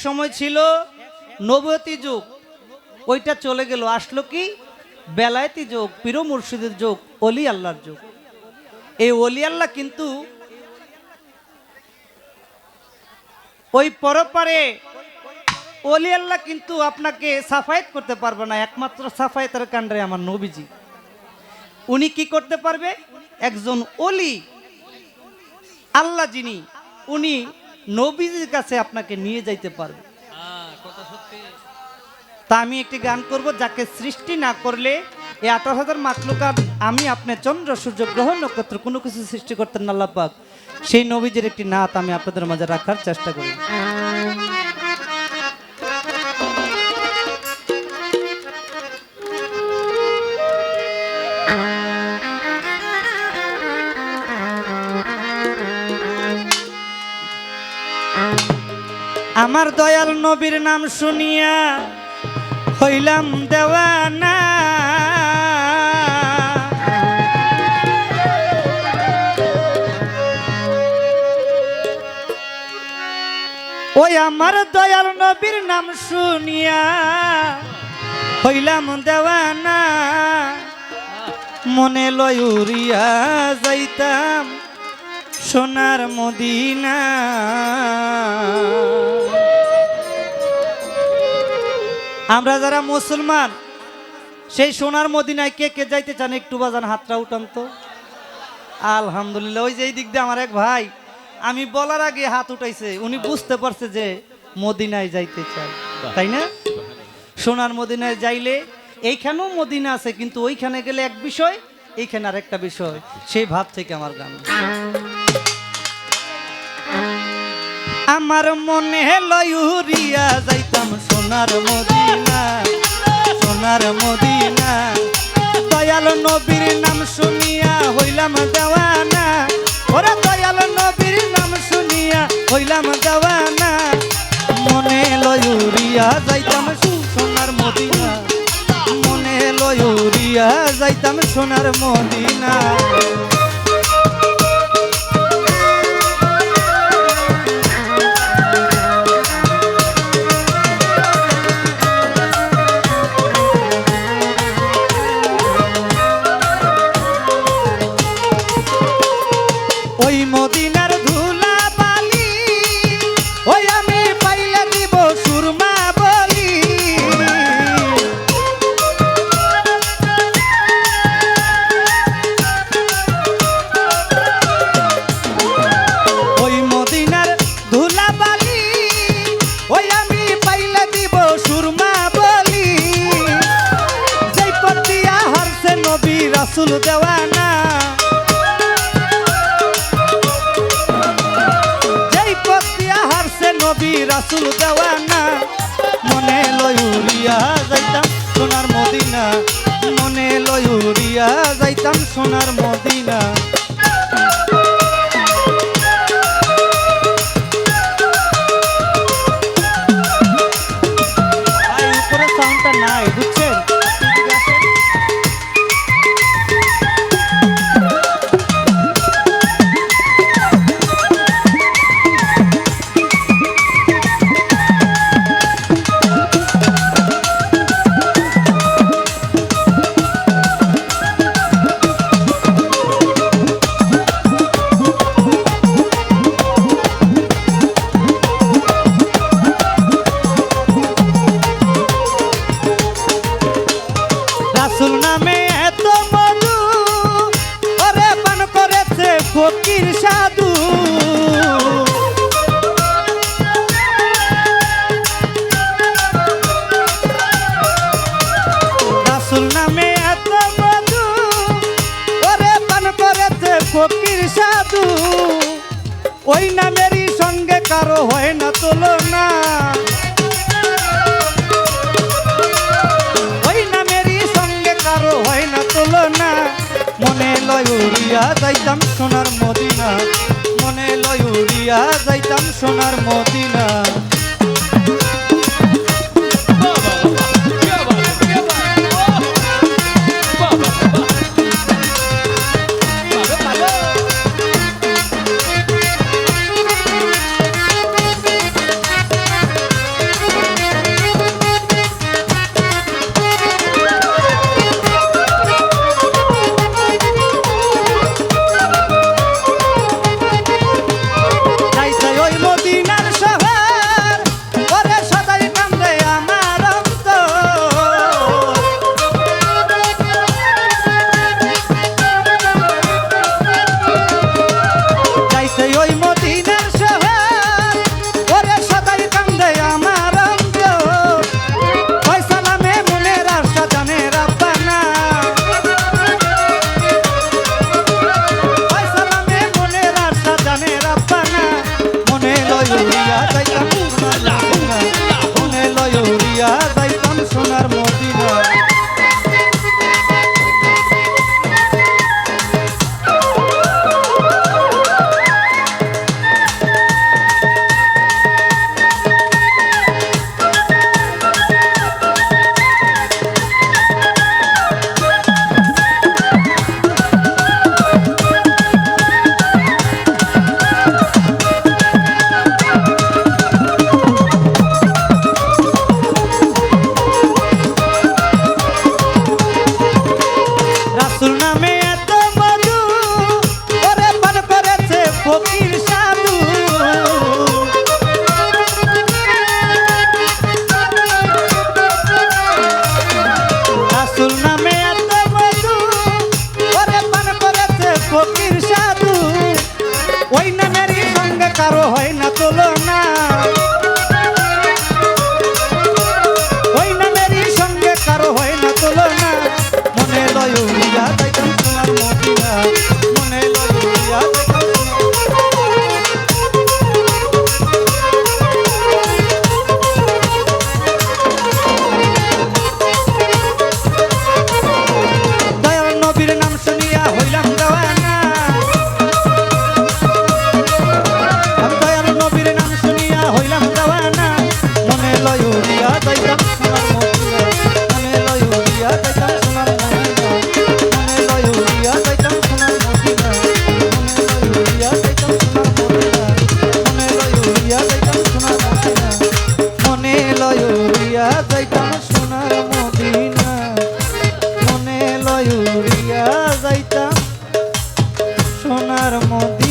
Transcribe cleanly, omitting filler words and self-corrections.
সময় ছিল নবুয়তি যুগ, ওইটা চলে গেল, আসলো কি বেলায়েতি যুগ, পীর মুর্শিদের যুগ, ওলি আল্লাহর যুগ। এই ওলি আল্লাহ কিন্তু ওই পরপারে ওলি আল্লাহ কিন্তু আপনাকে সাফায়েত করতে পারবে না, একমাত্র সাফায়েতের কাণ্ডে আমার নবীজি। উনি কি করতে পারবে? একজন ওলি আল্লাহ যিনি, উনি নবীজির কাছে আপনাকে নিয়ে যাইতে পারবে। তা আমি একটি গান করব, যাকে সৃষ্টি না করলে এই 18,000 মাখলুকাত, আমি আপনি চন্দ্র সূর্য গ্রহ নক্ষত্র কোনো কিছু সৃষ্টি করতেন না আল্লাহ পাক। সেই নবীজির একটি নাত আমি আপনাদের মাঝে রাখার চেষ্টা করি। আমার দয়াল নবীর নাম শুনিয়া হইলাম দেওয়ানা, ওই আমার দয়াল নবীর নাম শুনিয়া হইলাম দেওয়ানা, মনে লয় উড়িয়া যাইতাম সোনার মদিনা। আমরা যারা মুসলমান, সেই সোনার মদিনায় কে কে যাইতে চান? একটু বাজান হাতটা উঠান তো। আলহামদুলিল্লাহ। ওই যে এই দিক দিয়ে আমার এক ভাই, আমি বলার আগে হাত উঠাইছে, উনি বুঝতে পারছে যে মদিনায় যাইতে চাই, তাই না? সোনার মদিনায় যাইলে এইখানেও মদিনা আছে, কিন্তু ওইখানে গেলে এক বিষয়, এইখানে আরেকটা বিষয়। সেই ভাব থেকে আমার গান। আমার মনে লয়ুরিয়া যাইতাম সোনার মদিনা, সোনার মদিনা, দয়াল নবীর নাম শুনিয়া হইলাম দেওয়ানা, ওরে দয়াল নবীর নাম শুনিয়া হইলাম দেওয়ানা, মনে লয়ুরিয়া যাইতাম সোনার মদিনা, মনে লয়ুরিয়া যাইতাম সোনার মদিনা। ওই মদিনার ধুলা বালি, ওই আমি পাইলে দিব সুরমা বলি, ওই মদিনার ধুলা বালি, ওই আমি পাইলে দিব সুরমা বলি, যেই পতিয়া হারছে নবী রাসূল দেওয়ানা, নবী রাসূল দেওয়ানা, মনে লয়ুরিয়া যাইতাম সোনার মদিনা, মনে লয়ুরিয়া যাইতাম সোনার মদিনা। উপরে সাউন্ডটা নাই, বুঝছেন? রাসূল নামে এত মধু, ওরে পান করেছে ফকির সাধু, রাসূল নামে এত মধু, ওরে পান করেছে ফকির সাধু, ওই নামেরই সঙ্গে কারো হয় না তুলনা, কারো হয় না তুলনা, মনে লয়ুরিয়া যাইতাম সোনার মদিনা, মনে লয়ুরিয়া যাইতাম সোনার মদিনা। ওই নামেরই সঙ্গে কারো হয় না তুলনা, ওই নামেরই সঙ্গে কারো হয় না তুলনা। মনে লয় উড়িয়া যাইতাম সোনার মদিনা, মনে লয় উড়িয়া যাইতাম দয়াল নবীর নাম শুনিয়া হইলাম দেওয়ানা, দয়াল নবীর নাম শুনিয়া হইলাম দেওয়ানা। মনে লয় উড়িয়া যাইতাম সোনার মদিনা, মনে লয় উড়িয়া যাইতাম সোনার মদিনা, মনে লয় উড়িয়া যাইতাম সোনার মদিনা, মনে লয় উড়িয়া যাইতাম সোনার মদিনা, মনে লয় উড়িয়া যাইতাম সোনার মদিনা, মনে লয় উড়িয়া যাইতাম সোনার মদিনা, মনে লয় উড়িয়া যাইতাম সোনার মদিনা।